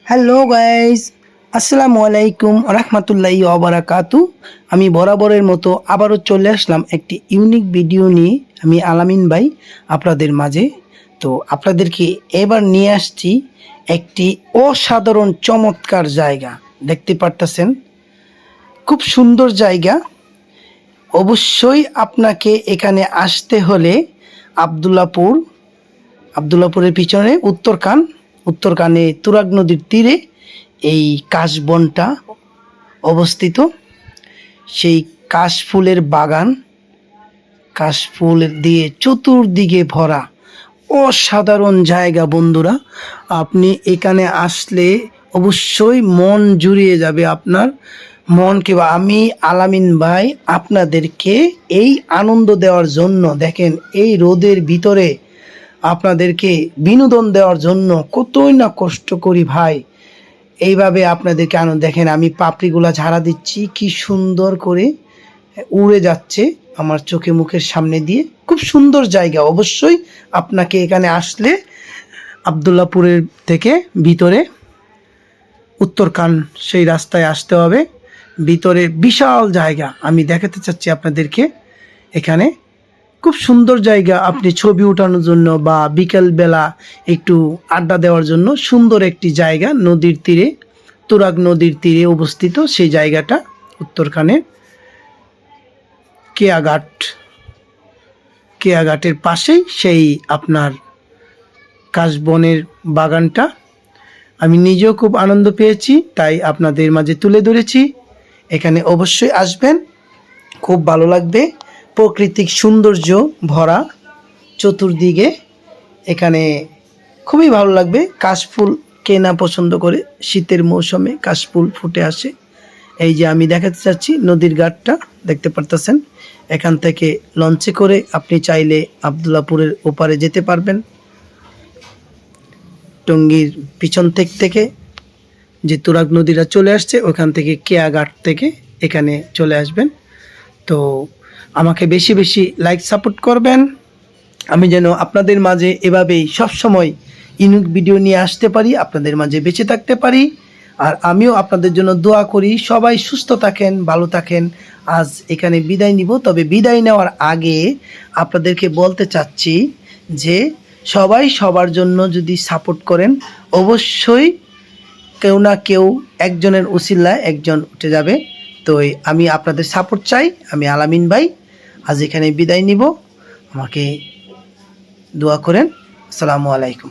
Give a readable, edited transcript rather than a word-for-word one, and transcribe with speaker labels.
Speaker 1: Hello guys, আসসালামু আলাইকুম রহমতুল্লাহি ওয়া বারাকাতু। আমি বরাবরের মতো আবারও চলে আসলাম একটি ইউনিক ভিডিও নিয়ে। আমি আলামিন ভাই আপনাদের মাঝে। তো আপনাদেরকে এবার নিয়ে আসছি একটি অসাধারণ চমৎকার জায়গা। দেখতে পারতেছেন, খুব সুন্দর জায়গা। অবশ্যই আপনাকে এখানে আসতে হলে আবদুল্লাপুরের পিছনে উত্তরকানে তুরাগ নদীর তীরে এই কাশবনটা অবস্থিত। সেই কাশফুলের বাগান, কাশফুল দিয়ে চতুর্দিকে ভরা অসাধারণ জায়গা। বন্ধুরা, আপনি এখানে আসলে অবশ্যই মন জুড়িয়ে যাবে আপনার মন। কিংবা আমি আলামিন ভাই আপনাদেরকে এই আনন্দ দেওয়ার জন্য, দেখেন এই রোদের ভিতরে আপনাদেরকে বিনোদন দেওয়ার জন্য কতই না কষ্ট করি ভাই। এইভাবে আপনাদেরকে আনন্দ, দেখেন আমি পাপড়িগুলা ঝাড়া দিচ্ছি, কি সুন্দর করে উড়ে যাচ্ছে আমার চোখে মুখের সামনে দিয়ে। খুব সুন্দর জায়গা। অবশ্যই আপনাকে এখানে আসলে আবদুল্লাপুরের থেকে ভিতরে উত্তরকান সেই রাস্তায় আসতে হবে। ভিতরে বিশাল জায়গা আমি দেখাতে চাচ্ছি আপনাদেরকে। এখানে খুব সুন্দর জায়গা, আপনি ছবি ওঠানোর জন্য বা বিকেলবেলা একটু আড্ডা দেওয়ার জন্য সুন্দর একটি জায়গা। নদীর তীরে, তুরাগ নদীর তীরে অবস্থিত সেই জায়গাটা। উত্তরখানে কেয়াঘাটের পাশেই সেই আপনার কাশবনের বাগানটা। আমি নিজেও খুব আনন্দ পেয়েছি, তাই আপনাদের মাঝে তুলে ধরেছি। এখানে অবশ্যই আসবেন, খুব ভালো লাগবে। প্রাকৃতিক সৌন্দর্য ভরা চতুর্দিকে, এখানে খুবই ভালো লাগবে। কাশফুল কে না পছন্দ করে, শীতের মৌসুমে কাশফুল ফুটে আসে। এই যে আমি দেখাতে চাচ্ছি নদীর ঘাটটা, দেখতে পারতেছেন। এখান থেকে লঞ্চে করে আপনি চাইলে আবদুল্লাপুরের ওপারে যেতে পারবেন। টঙ্গীর পিছন থেকে যে তুরাগ নদীটা চলে আসছে, ওখান থেকে কেয়াঘাট থেকে এখানে চলে আসবেন। তো আমাকে বেশি বেশি লাইক সাপোর্ট করবেন, আমি যেন আপনাদের মাঝে এভাবেই সবসময় ইউনিক ভিডিও নিয়ে আসতে পারি, আপনাদের মাঝে বেঁচে থাকতে পারি। আর আমিও আপনাদের জন্য দোয়া করি, সবাই সুস্থ থাকেন, ভালো থাকেন। আজ এখানে বিদায় নিব, তবে বিদায় নেওয়ার আগে আপনাদেরকে বলতে চাচ্ছি যে সবাই সবার জন্য যদি সাপোর্ট করেন, অবশ্যই কেউ না কেউ একজনের উসিলায় একজন উঠে যাবে। তো আমি আপনাদের সাপোর্ট চাই। আমি আলামিন ভাই আজ এখানে বিদায় নিব, আমাকে দোয়া করেন। আসসালামু আলাইকুম।